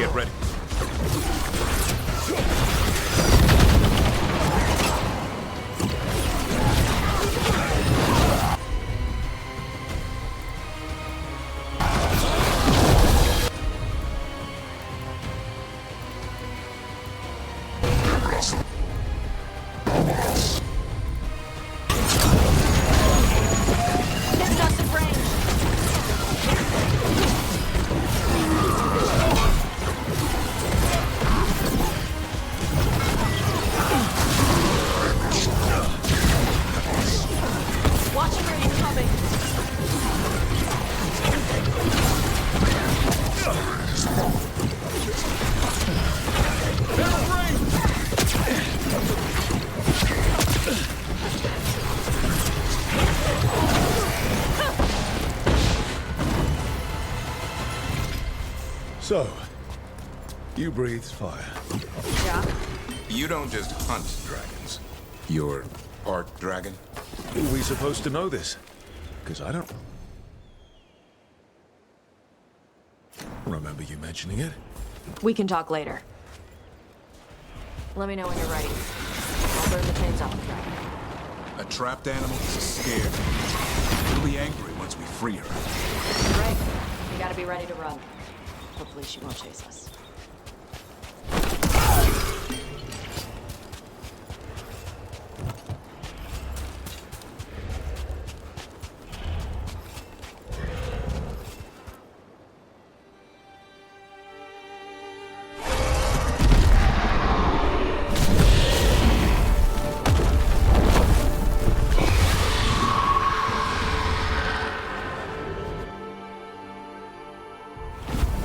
Get ready. So, you breathe fire. Yeah. You don't just hunt dragons. You're part dragon? Are we supposed to know this? Because I don't remember you mentioning it. We can talk later. Let me know when you're ready. I'll burn the chains off the dragon. A trapped animal is scared. She'll be angry once we free her. Right. We gotta be ready to run. Hopefully she won't chase us.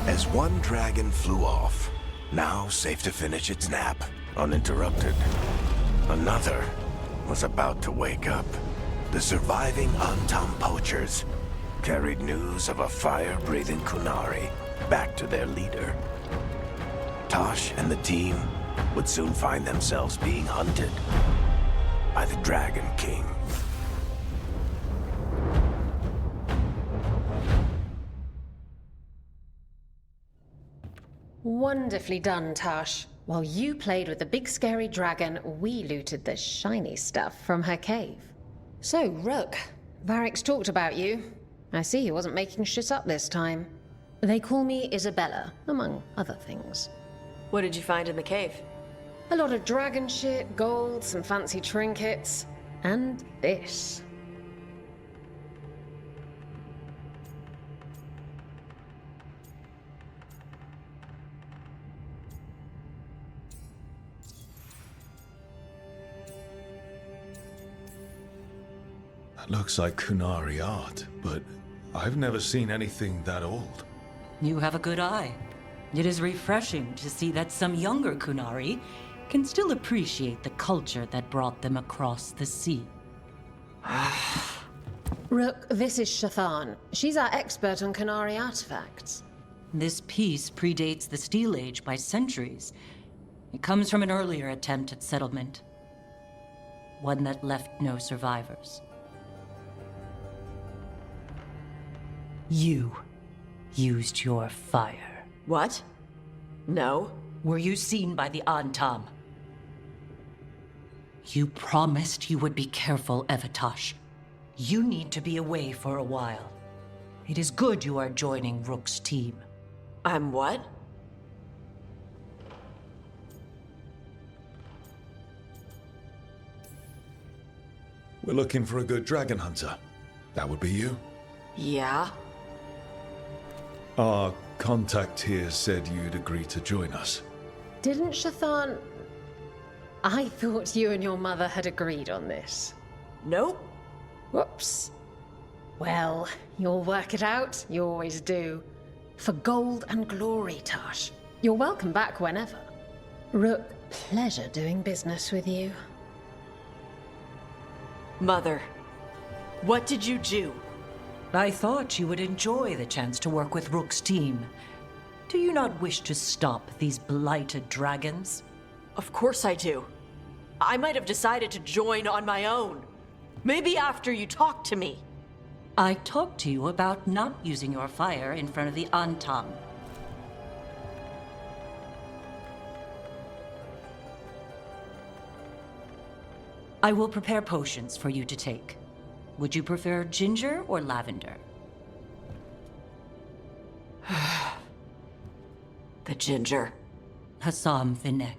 As one dragon flew off, now safe to finish its nap, uninterrupted. Another was about to wake up. The surviving Antam poachers carried news of a fire-breathing Kunari back to their leader. Tosh and the team would soon find themselves being hunted by the Dragon King. Wonderfully done, Tosh. While you played with the big scary dragon, we looted the shiny stuff from her cave. So, Rook, Varric's talked about you. I see he wasn't making shit up this time. They call me Isabella, among other things. What did you find in the cave? A lot of dragon shit, gold, some fancy trinkets, and this. That looks like Kunari art, but I've never seen anything that old. You have a good eye. It is refreshing to see that some younger Kunari can still appreciate the culture that brought them across the sea. Rook, this is Shathan. She's our expert on Kunari artifacts. This piece predates the Steel Age by centuries. It comes from an earlier attempt at settlement. One that left no survivors. You used your fire. What? No. Were you seen by the Antam? You promised you would be careful, Evatosh. You need to be away for a while. It is good you are joining Rook's team. I'm what? We're looking for a good dragon hunter. That would be you. Yeah? Our contact here said you'd agree to join us. Didn't Shathan... I thought you and your mother had agreed on this. Nope. Whoops. Well, you'll work it out. You always do. For gold and glory, Tosh. You're welcome back whenever. Rook, pleasure doing business with you. Mother, what did you do? I thought you would enjoy the chance to work with Rook's team. Do you not wish to stop these blighted dragons? Of course I do. I might have decided to join on my own. Maybe after you talked to me. I talked to you about not using your fire in front of the Antam. I will prepare potions for you to take. Would you prefer ginger or lavender? The ginger. Hassam Vinek.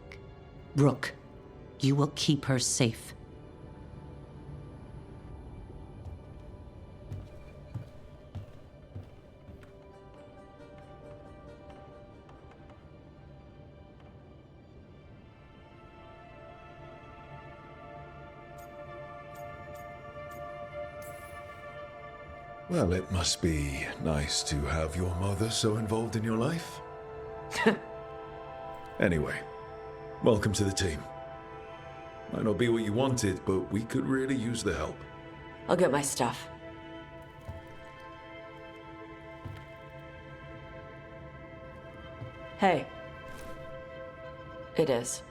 Rook, you will keep her safe. Well, it must be nice to have your mother so involved in your life. Anyway, welcome to the team. Might not be what you wanted, but we could really use the help. I'll get my stuff. Hey. It is.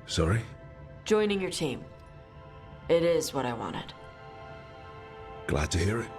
Sorry? Joining your team. It is what I wanted. Glad to hear it.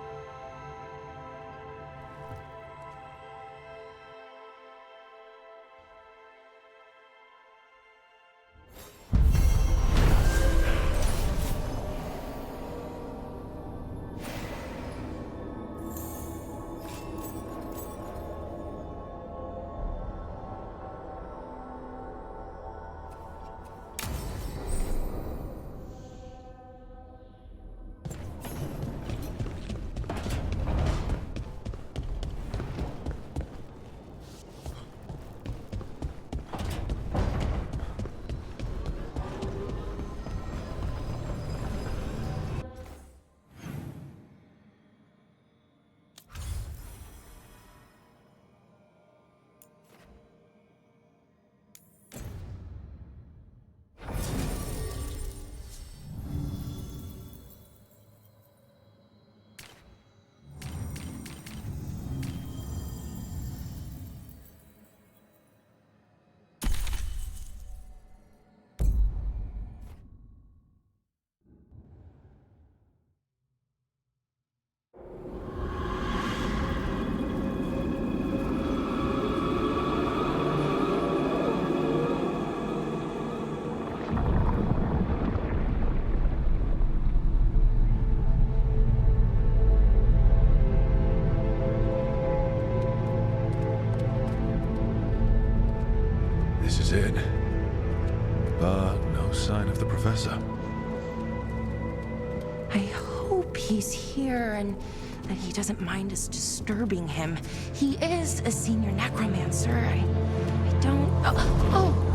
It. But no sign of the professor. I hope he's here and that he doesn't mind us disturbing him. He is a senior necromancer. I don't... Oh!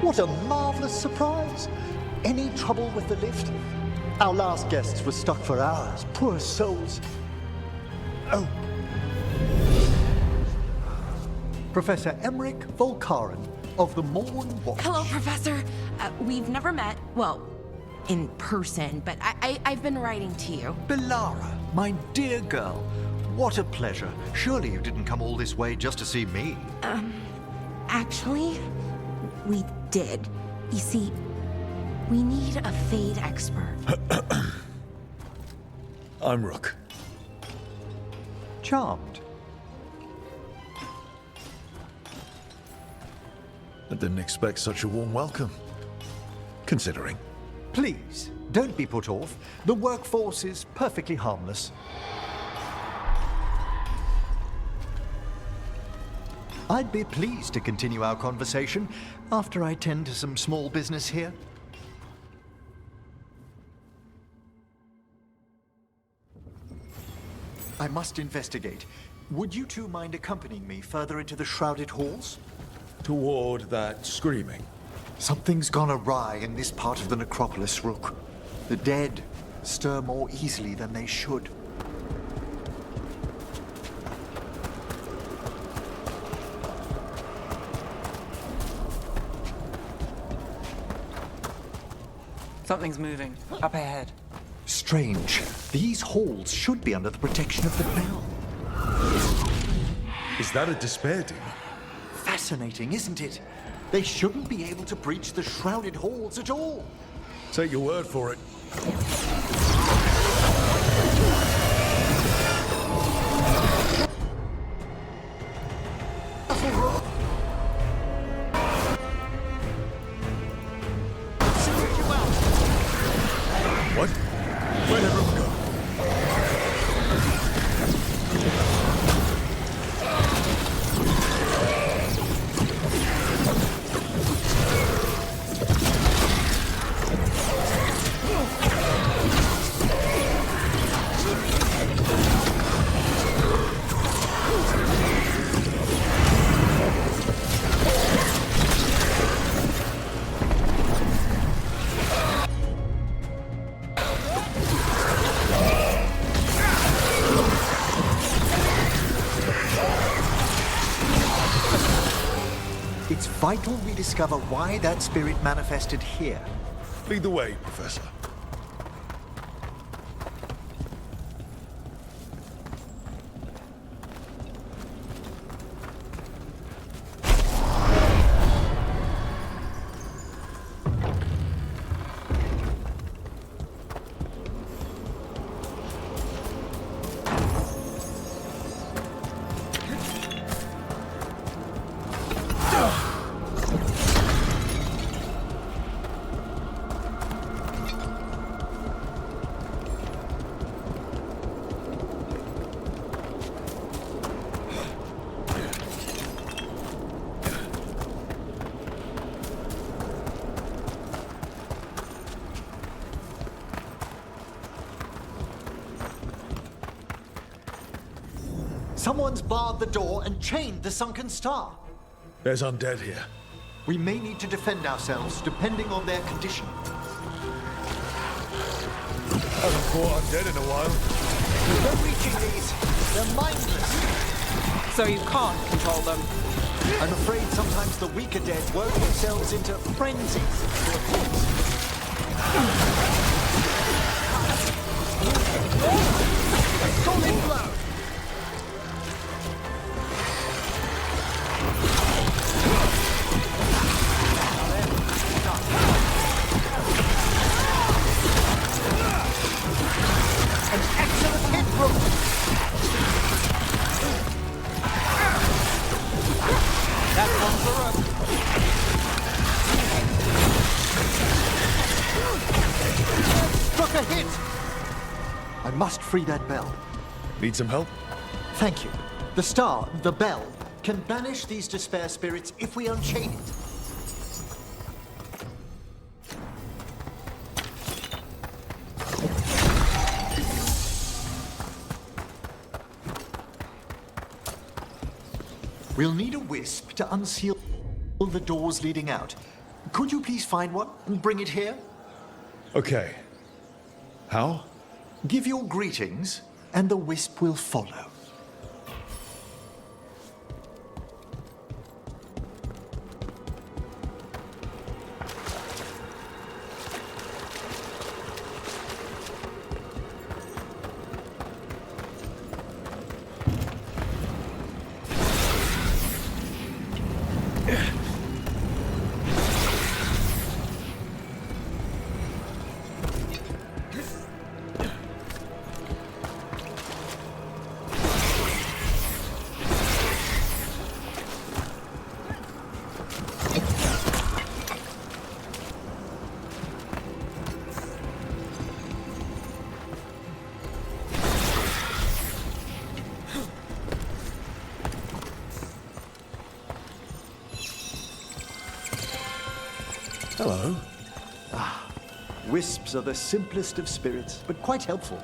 What a marvelous surprise! Any trouble with the lift? Our last guests were stuck for hours. Poor souls. Oh. Professor Emmerich Volkaren of the Morn Watch. Hello, Professor. We've never met, well, in person, but I've been writing to you. Belara, my dear girl. What a pleasure. Surely you didn't come all this way just to see me. Actually, we did. You see, we need a Fade expert. I'm Rook. Charmed. I didn't expect such a warm welcome. Considering. Please, don't be put off. The workforce is perfectly harmless. I'd be pleased to continue our conversation after I tend to some small business here. I must investigate. Would you two mind accompanying me further into the shrouded halls? Toward that screaming. Something's gone awry in this part of the necropolis, Rook. The dead stir more easily than they should. Something's moving. Up ahead. Strange. These halls should be under the protection of the bell. Is that a despair demon? Fascinating, isn't it? They shouldn't be able to breach the shrouded halls at all. Take your word for it. What? Where'd everyone go? It's vital we discover why that spirit manifested here. Lead the way, Professor. Someone's barred the door and chained the sunken star. There's undead here. We may need to defend ourselves, depending on their condition. Haven't fought undead in a while. No reaching these. They're mindless. So you can't control them. I'm afraid sometimes the weaker dead work themselves into frenzies. A solid blow. An excellent hit, Brooke. That's one for us. Struck a hit. I must free that bell. Need some help? Thank you. The star, the bell, can banish these despair spirits if we unchain it. We'll need a wisp to unseal the doors leading out. Could you please find one and bring it here? Okay. How? Give your greetings, and the wisp will follow. Hello. Wisps are the simplest of spirits, but quite helpful.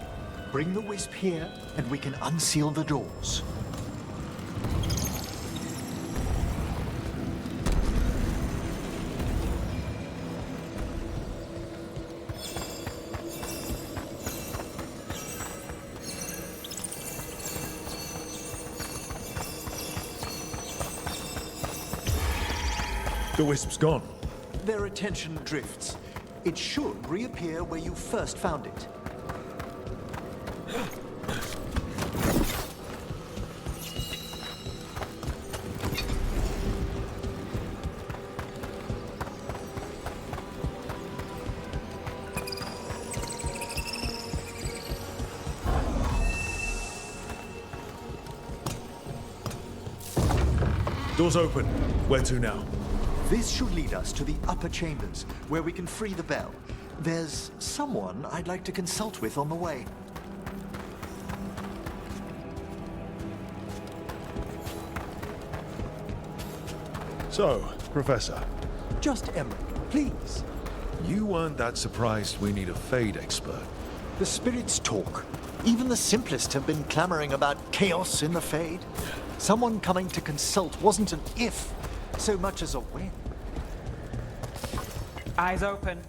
Bring the wisp here, and we can unseal the doors. The wisp's gone. Their attention drifts. It should reappear where you first found it. Doors open. Where to now? This should lead us to the upper chambers, where we can free the bell. There's someone I'd like to consult with on the way. So, Professor, Just Emery, please. you weren't that surprised we need a Fade expert. The spirits talk. Even the simplest have been clamoring about chaos in the Fade. Someone coming to consult wasn't an if, so much as a when. Eyes open.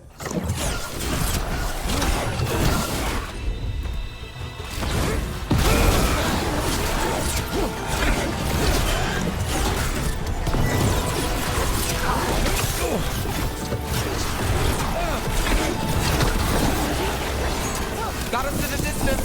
Got us to the distance.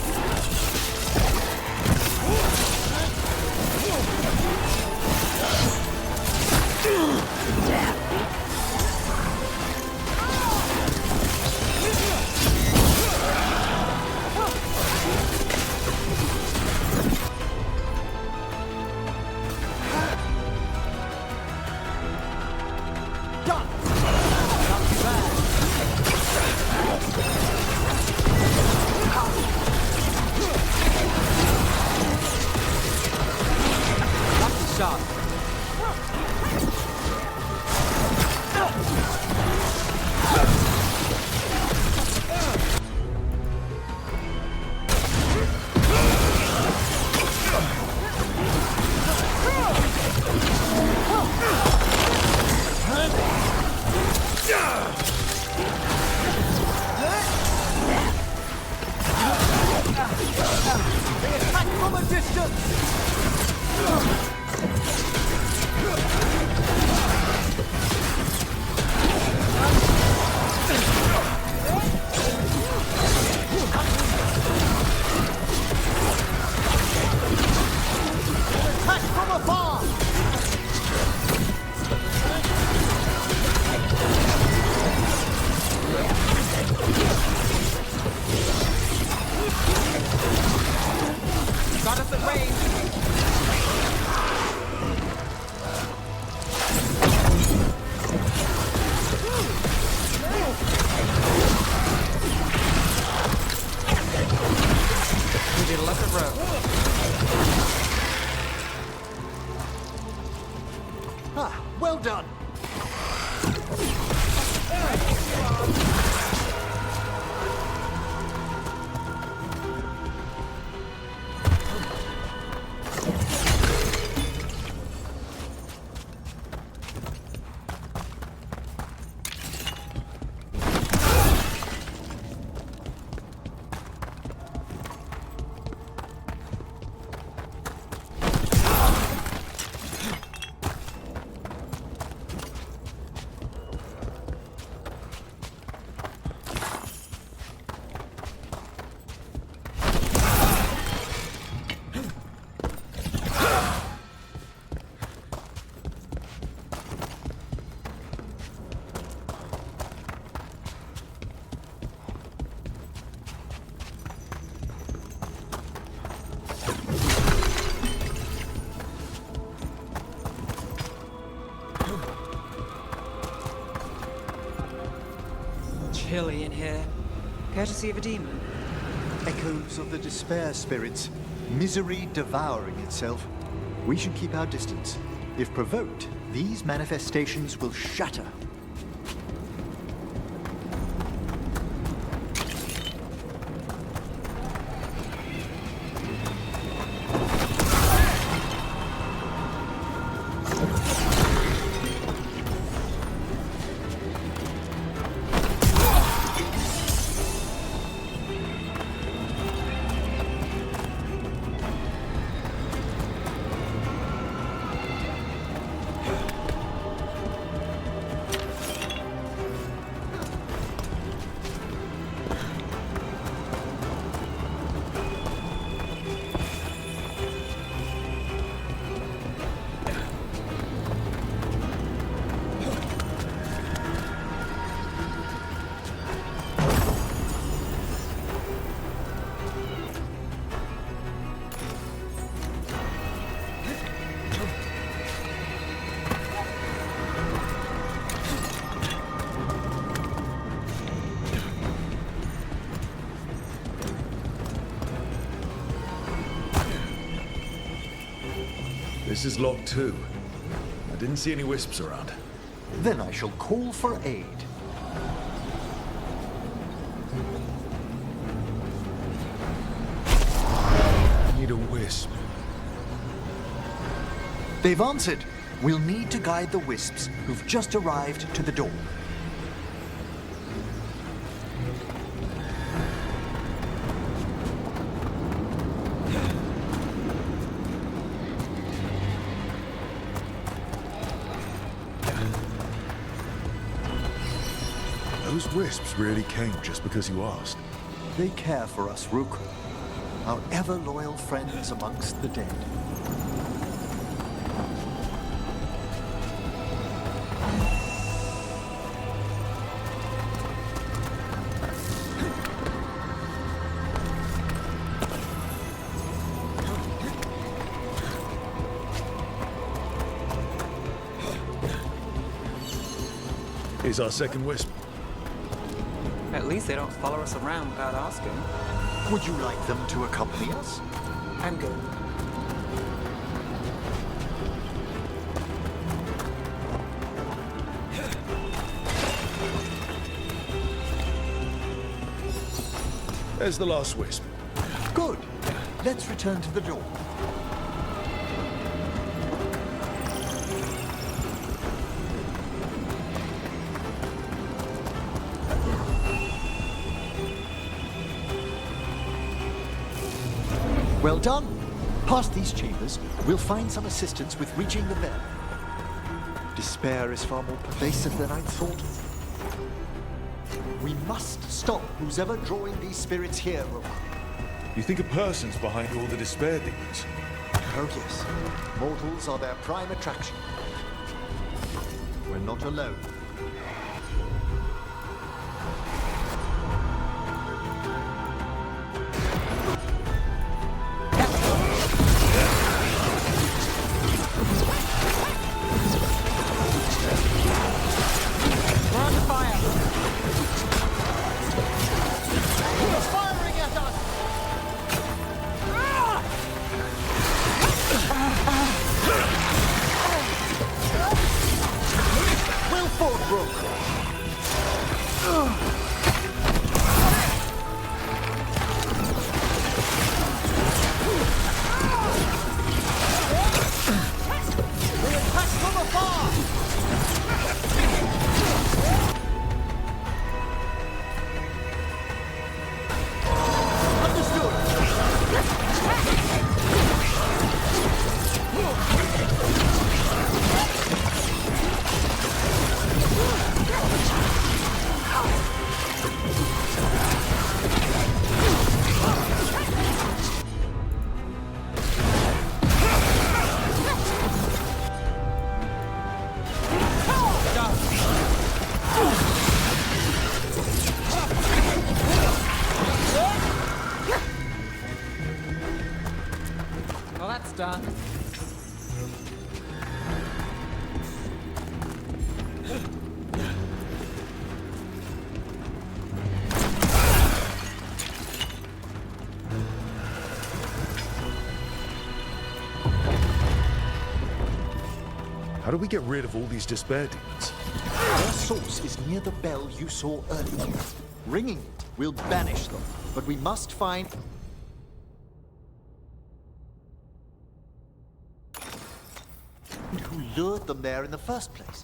Got us at range. We did a left of road. Ah, well done. Chilly in here. Courtesy of a demon. Echoes of the despair spirits, misery devouring itself. We should keep our distance. If provoked, these manifestations will shatter. This is locked too. I didn't see any wisps around. Then I shall call for aid. I need a wisp. They've answered. We'll need to guide the wisps who've just arrived to the door. Those wisps really came just because you asked. They care for us, Rook. Our ever-loyal friends amongst the dead. Here's our second wisp. At least they don't follow us around without asking. Would you like them to accompany us? I'm good. There's the last wisp. Good. Let's return to the door. Well done. Past these chambers, we'll find some assistance with reaching the bell. Despair is far more pervasive than I'd thought. We must stop who's ever drawing these spirits here, Rook. You think a person's behind all the despair demons? Oh yes, mortals are their prime attraction. We're not alone. Well, that's done. How do we get rid of all these despair demons? Their source is near the bell you saw earlier. Ringing it will banish them, but we must find... And who lured them there in the first place?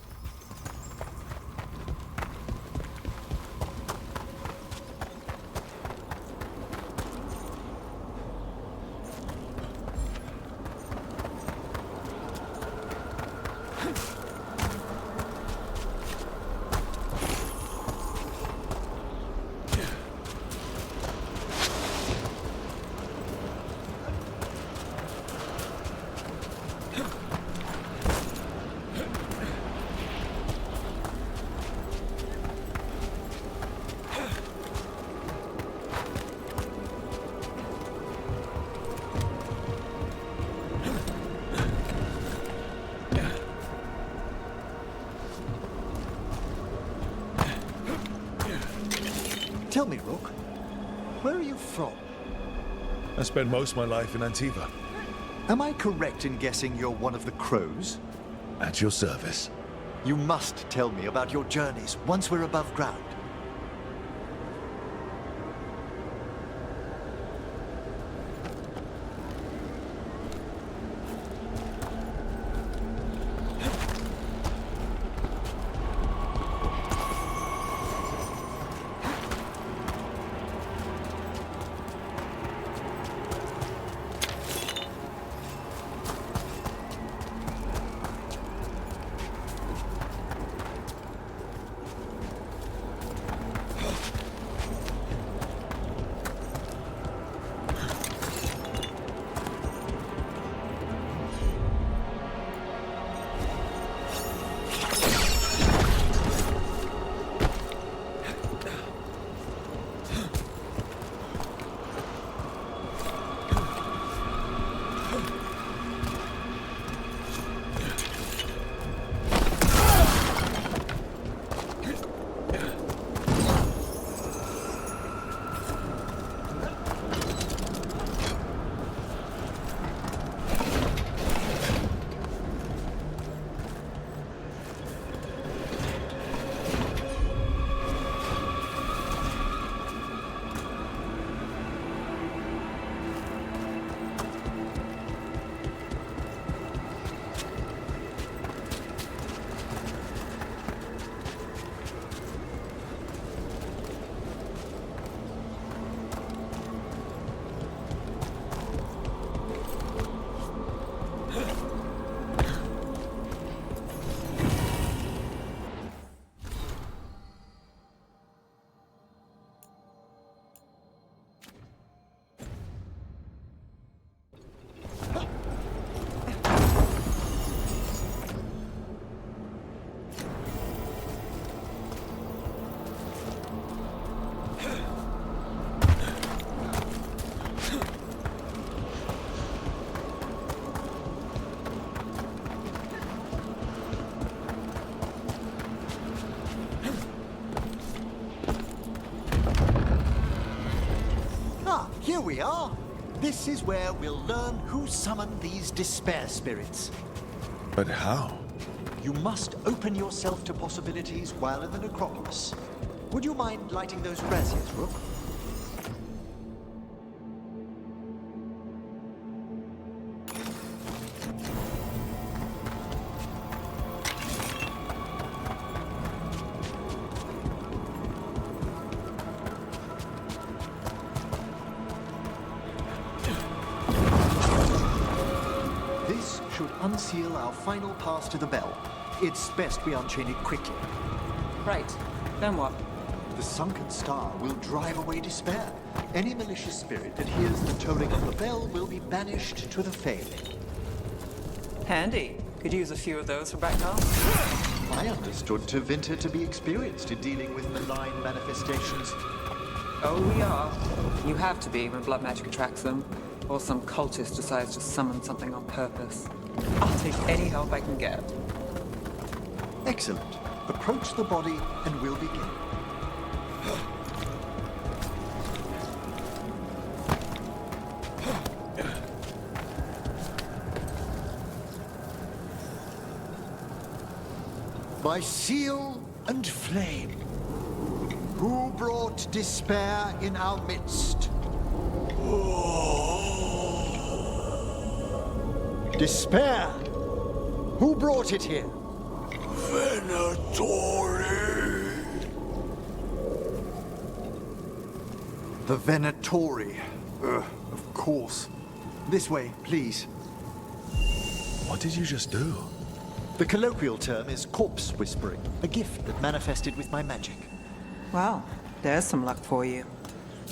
Tell me, Rook, where are you from? I spent most of my life in Antiva. Am I correct in guessing you're one of the crows? At your service. You must tell me about your journeys once we're above ground. Here we are. This is where we'll learn who summoned these despair spirits. But how? You must open yourself to possibilities while in the necropolis. Would you mind lighting those braziers, Rook? Unseal our final pass to the bell. It's best we unchain it quickly. Right. Then what? The sunken star will drive away despair. Any malicious spirit that hears the tolling of the bell will be banished to the Failing. Handy. Could use a few of those for backup. I understood Tevinter to be experienced in dealing with malign manifestations. Oh, we are. You have to be when blood magic attracts them, or some cultist decides to summon something on purpose. I'll take any help I can get. Excellent. Approach the body and we'll begin. By seal and flame, who brought despair in our midst? Despair! Who brought it here? Venatori! The Venatori. Of course. This way, please. What did you just do? The colloquial term is corpse whispering, a gift that manifested with my magic. Well, there's some luck for you.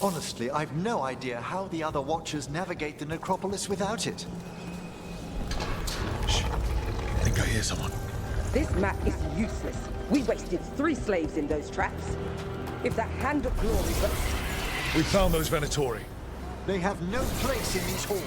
Honestly, I've no idea how the other Watchers navigate the necropolis without it. Shh. I think I hear someone. This map is useless. We wasted 3 slaves in those traps. If that Hand of Glory but... We found those Venatori. They have no place in these halls.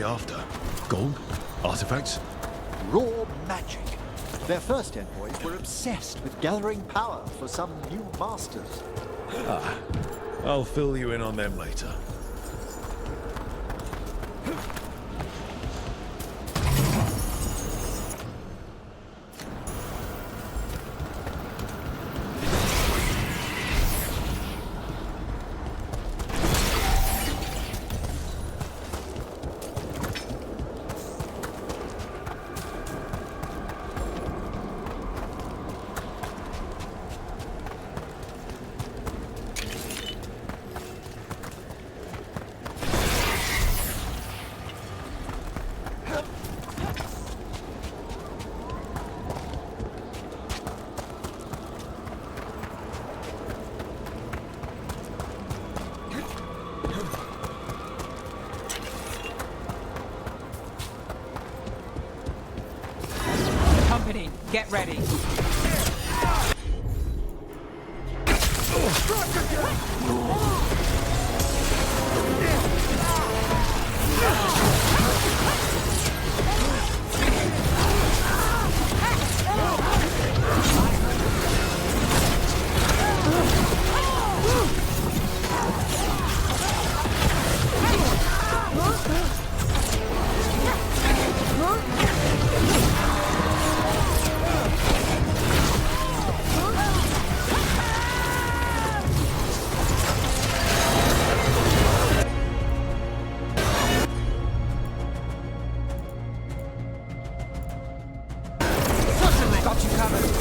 we after? Gold? Artifacts? Raw magic. Their first envoys were obsessed with gathering power for some new masters. I'll fill you in on them later. Company, get ready. Got you covered.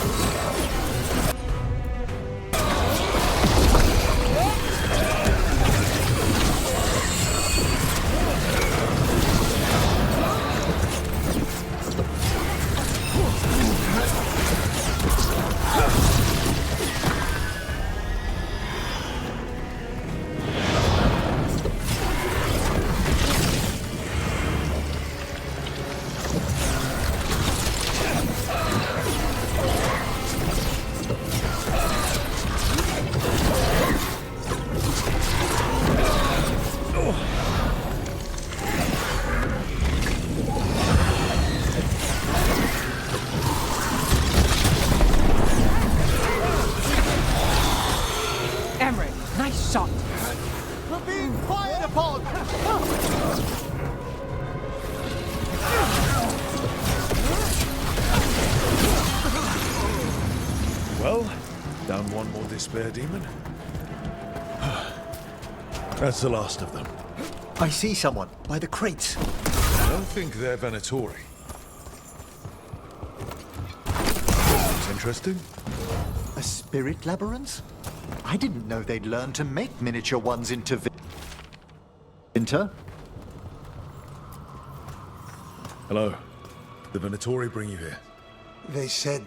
Nice shot. We're being fired upon! Well, down one more despair demon. That's the last of them. I see someone by the crates. I don't think they're Venatori. It's interesting. A spirit labyrinth? I didn't know they'd learn to make miniature ones into Winter? Hello. The Venatori bring you here. They said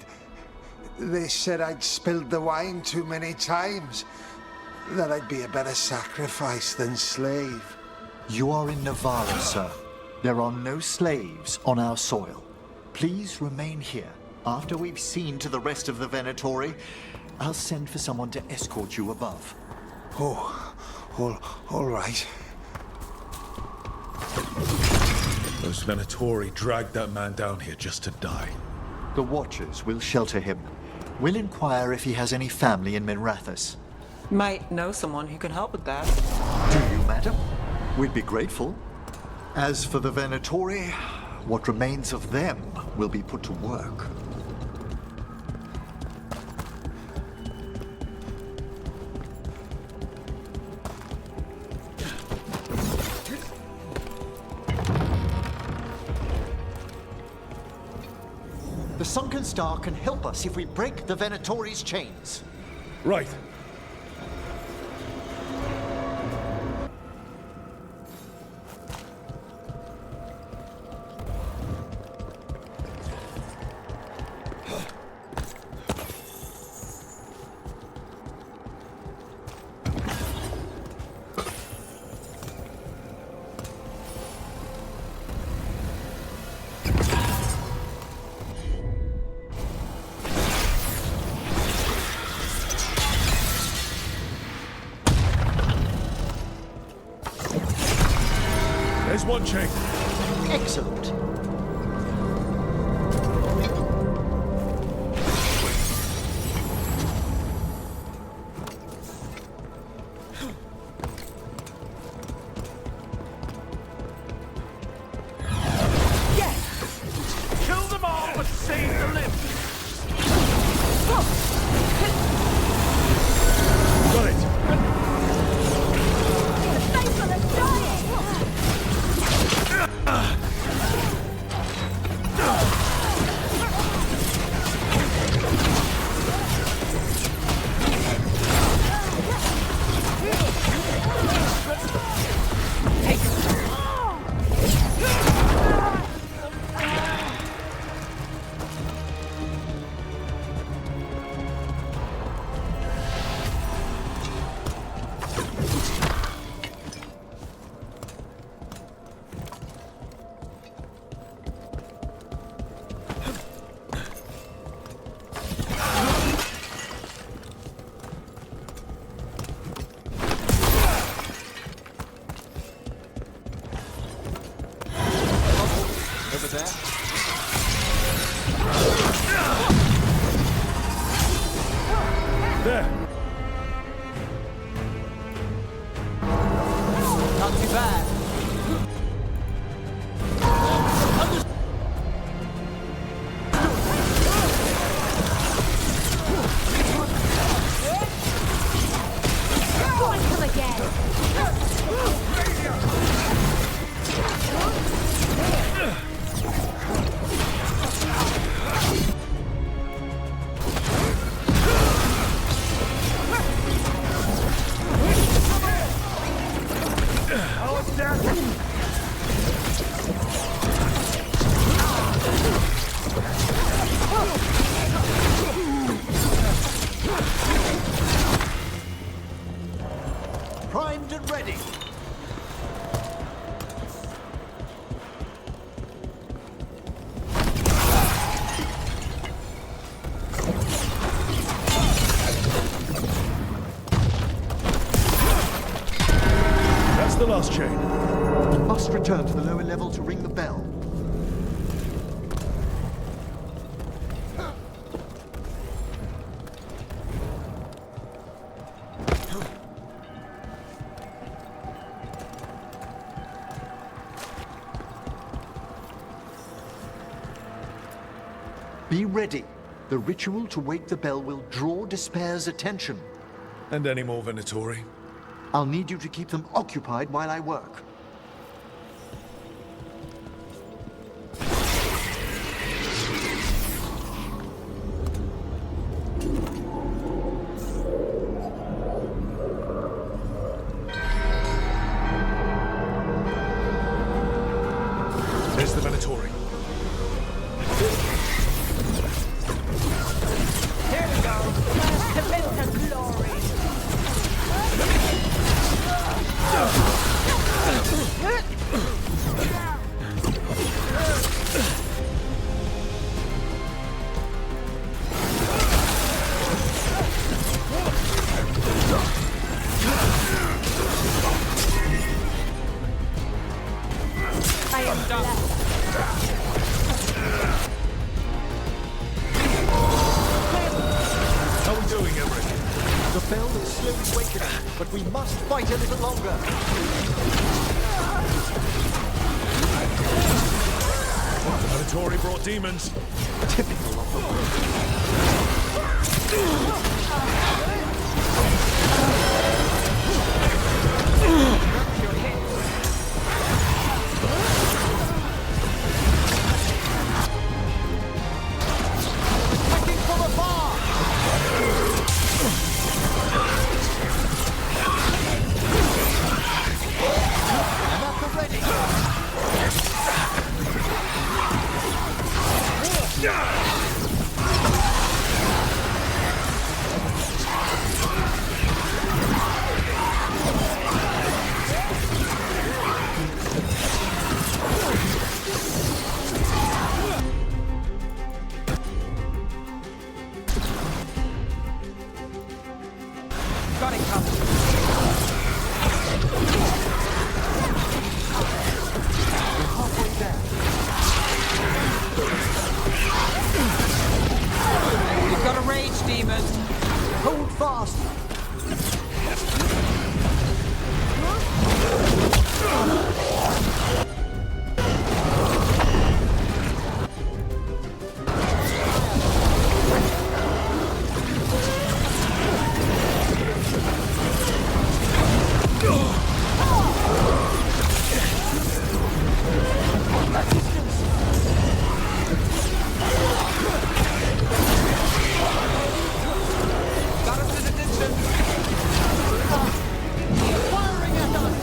I'd spilled the wine too many times. That I'd be a better sacrifice than slave. You are in Navarra, sir. There are no slaves on our soil. Please remain here. After we've seen to the rest of the Venatori, I'll send for someone to escort you above. Oh, all right. Those Venatori dragged that man down here just to die. The Watchers will shelter him. We'll inquire if he has any family in Minrathous. Might know someone who can help with that. Do you, madam? We'd be grateful. As for the Venatori, what remains of them will be put to work. The Sunken Star can help us if we break the Venatori's chains. Right. There's one chain. Excellent. Kill them all, but save the limbs! Got it! Over there? There! Not too bad. Come again! Primed and ready. That's the last chain. We must return to the lower level to ring the bell. Be ready. The ritual to wake the bell will draw Despair's attention. And any more Venatori? I'll need you to keep them occupied while I work. There's the Venatori. Here we go. First to glory. I am done. How are we doing, Everett? The bell is slowly wakening, but we must fight a little longer. The Venatori brought demons. Typical of the Attacking from afar! I'm at the ready! Got it covered. We're halfway there. demon! Hold fast! Got us in a distance! Firing at us!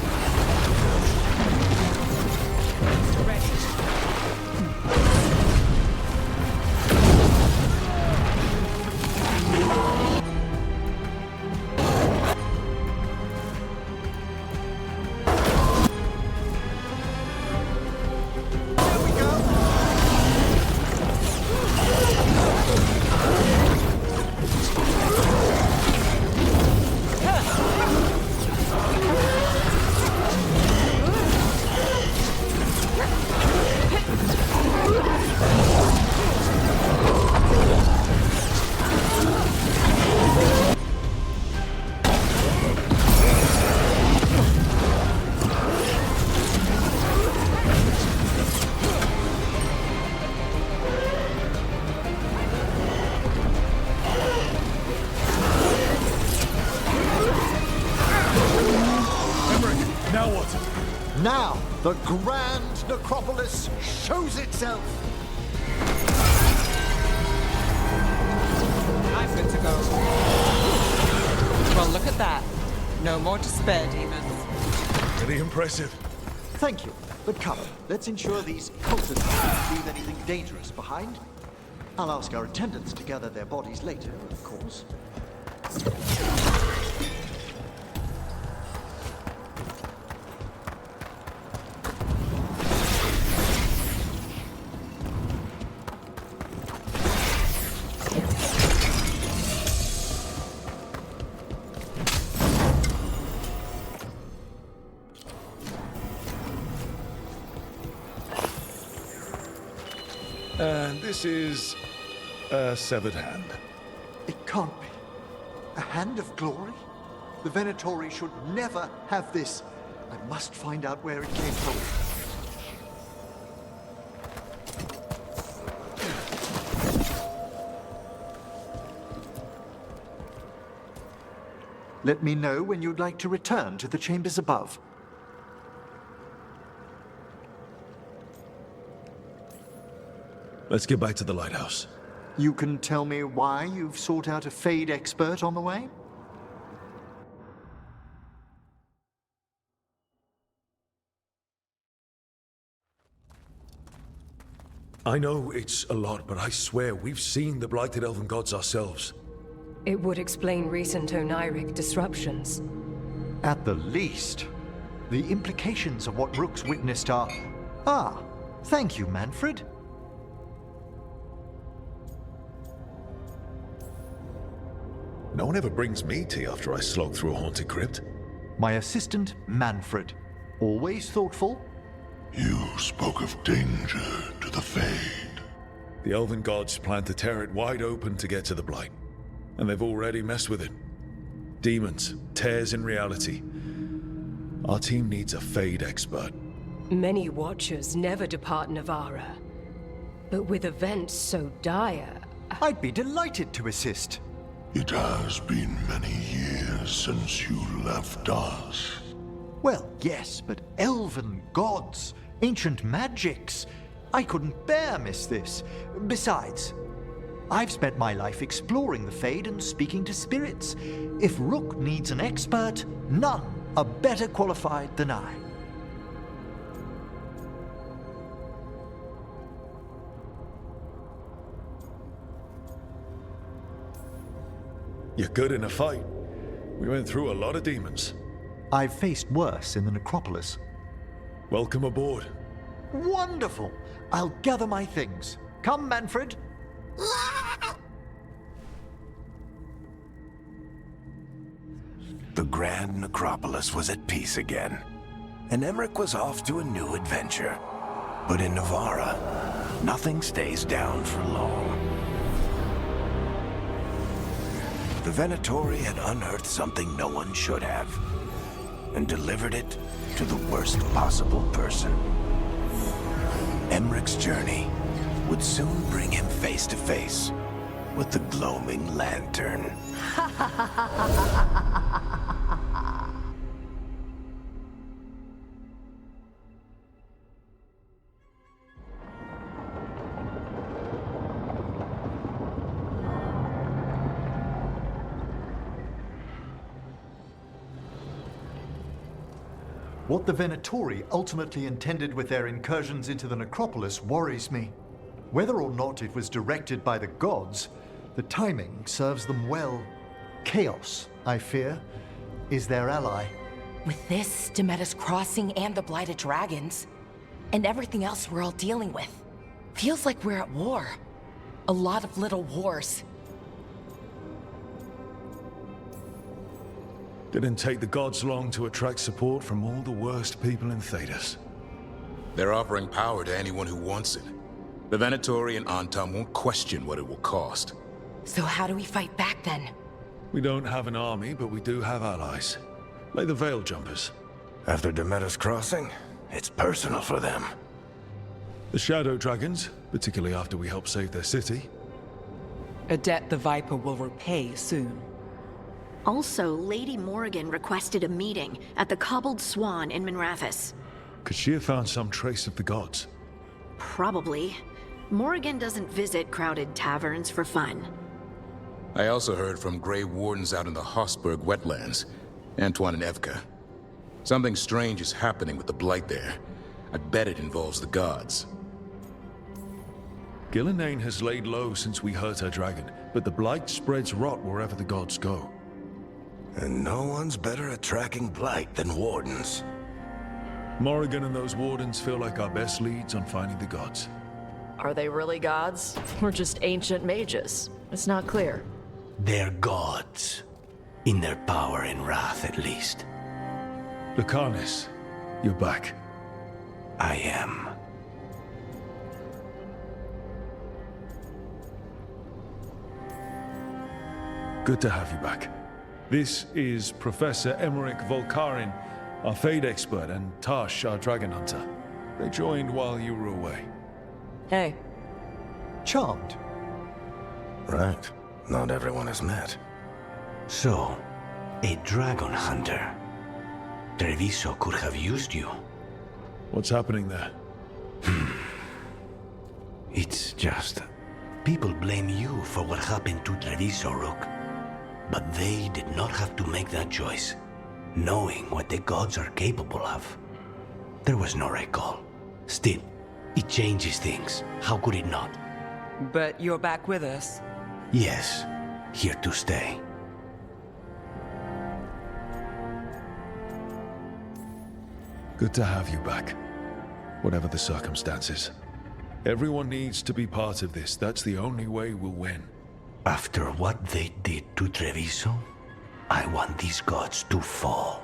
Now what? Now, the grand necropolis shows itself! I'm good to go. Well, look at that. No more to spare, demons. Really impressive. Thank you, but come, let's ensure these cultists don't leave anything dangerous behind. I'll ask our attendants to gather their bodies later, of course. And this is a severed hand. It can't be. A hand of glory? The Venatori should never have this. I must find out where it came from. Let me know when you'd like to return to the chambers above. Let's get back to the lighthouse. You can tell me why you've sought out a Fade expert on the way? I know it's a lot, but I swear we've seen the blighted elven gods ourselves. It would explain recent Oniric disruptions. At the least. The implications of what Rook's witnessed are... Ah, thank you, Manfred. No one ever brings me tea after I slog through a haunted crypt. My assistant, Manfred. Always thoughtful. You spoke of danger to the Fade. The elven gods plan to tear it wide open to get to the blight. And they've already messed with it. Demons, tears in reality. Our team needs a Fade expert. Many Watchers never depart Navara. But with events so dire... I'd be delighted to assist. It has been many years since you left us. Well, yes, but elven gods, ancient magics. I couldn't bear miss this. Besides, I've spent my life exploring the Fade and speaking to spirits. If Rook needs an expert, none are better qualified than I. You're good in a fight. We went through a lot of demons. I've faced worse in the necropolis. Welcome aboard. Wonderful! I'll gather my things. Come, Manfred. The grand necropolis was at peace again, and Emmerich was off to a new adventure. But in Navara, nothing stays down for long. the Venatori had unearthed something no one should have, and delivered it to the worst possible person. Emmeric's journey would soon bring him face to face with the glowing lantern. What the Venatori ultimately intended with their incursions into the necropolis worries me. Whether or not it was directed by the gods, the timing serves them well. Chaos, I fear, is their ally. With this, Demeter's Crossing and the Blighted Dragons, and everything else we're all dealing with, feels like we're at war. A lot of little wars. Didn't take the gods long to attract support from all the worst people in Thedas. They're offering power to anyone who wants it. The Venatori and Antam won't question what it will cost. So how do we fight back then? We don't have an army, but we do have allies. Like the Veil Jumpers. After Demeter's Crossing, it's personal for them. The Shadow Dragons, particularly after we helped save their city. A debt the Viper will repay soon. Also, Lady Morrigan requested a meeting at the Cobbled Swan in Minrathous. Could she have found some trace of the gods? Probably. Morrigan doesn't visit crowded taverns for fun. I also heard from Grey Wardens out in the Hossberg wetlands, Antoine and Evka. Something strange is happening with the Blight there. I bet it involves the gods. Gillenane has laid low since we hurt her dragon, but the Blight spreads rot wherever the gods go. And no one's better at tracking Blight than Wardens. Morrigan and those Wardens feel like our best leads on finding the gods. Are they really gods? Or just ancient mages? It's not clear. They're gods. In their power and wrath, at least. Lucanus, you're back. I am. Good to have you back. This is Professor Emmerich Volkarin, our Fade expert, and Tash, our dragon hunter. They joined while you were away. Hey. Charmed. Right. Not everyone has met. So, a dragon hunter. Treviso could have used you. What's happening there? It's just... people blame you for what happened to Treviso, Rook. But they did not have to make that choice, knowing what the gods are capable of. There was no recall. Still, it changes things. How could it not? But you're back with us. Yes, here to stay. Good to have you back, whatever the circumstances. Everyone needs to be part of this. That's the only way we'll win. After what they did to Treviso, I want these gods to fall.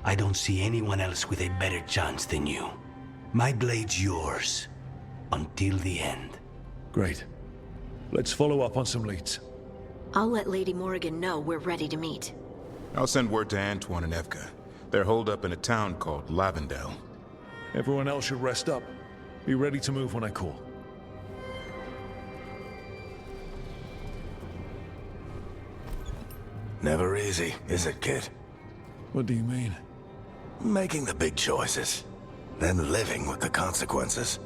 I don't see anyone else with a better chance than you. My blade's yours, until the end. Great. Let's follow up on some leads. I'll let Lady Morrigan know we're ready to meet. I'll send word to Antoine and Evka. They're holed up in a town called Lavendel. Everyone else should rest up. Be ready to move when I call. Never easy, is it, kid? What do you mean? Making the big choices, then living with the consequences.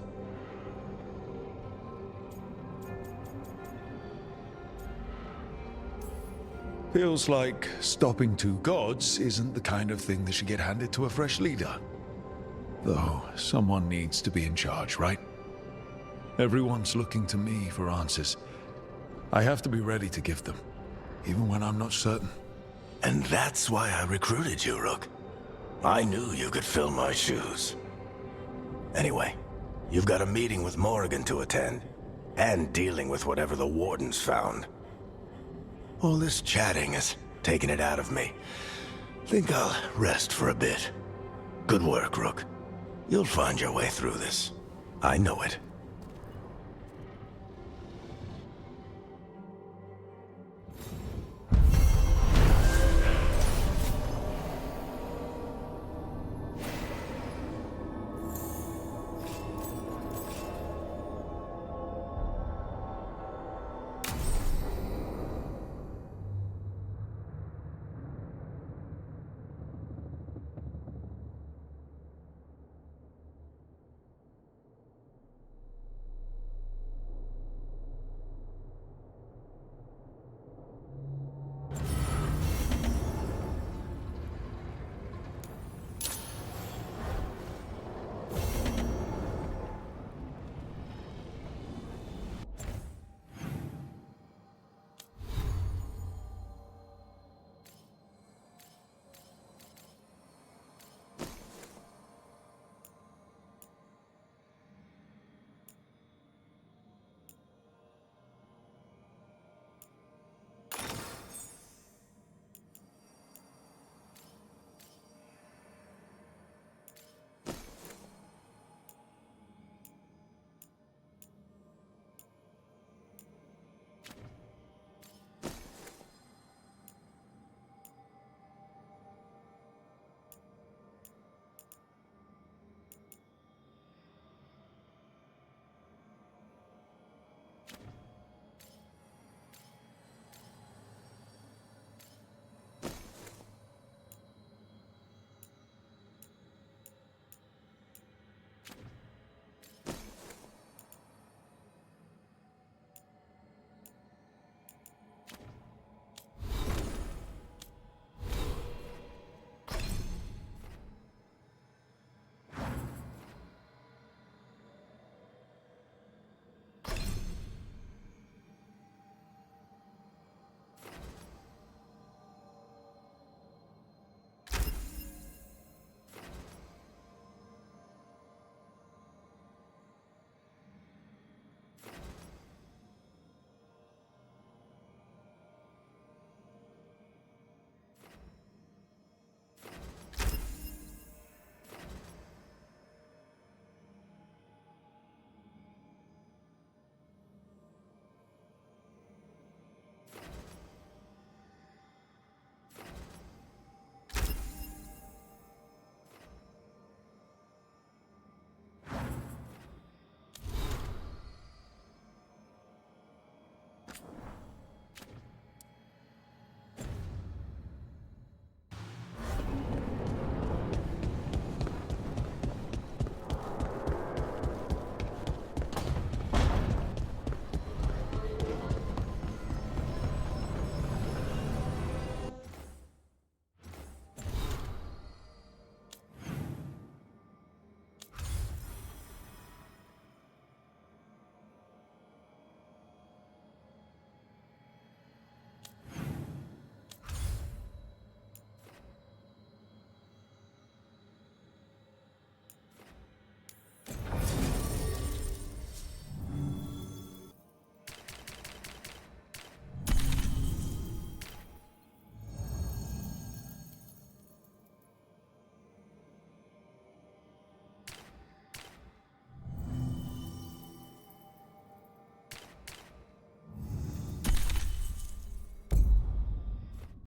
Feels like stopping two gods isn't the kind of thing that should get handed to a fresh leader. Though, someone needs to be in charge, right? Everyone's looking to me for answers. I have to be ready to give them, even when I'm not certain. And that's why I recruited you, Rook. I knew you could fill my shoes. Anyway, you've got a meeting with Morrigan to attend, and dealing with whatever the Wardens found. All this chatting is taking it out of me. Think I'll rest for a bit. Good work, Rook. You'll find your way through this. I know it.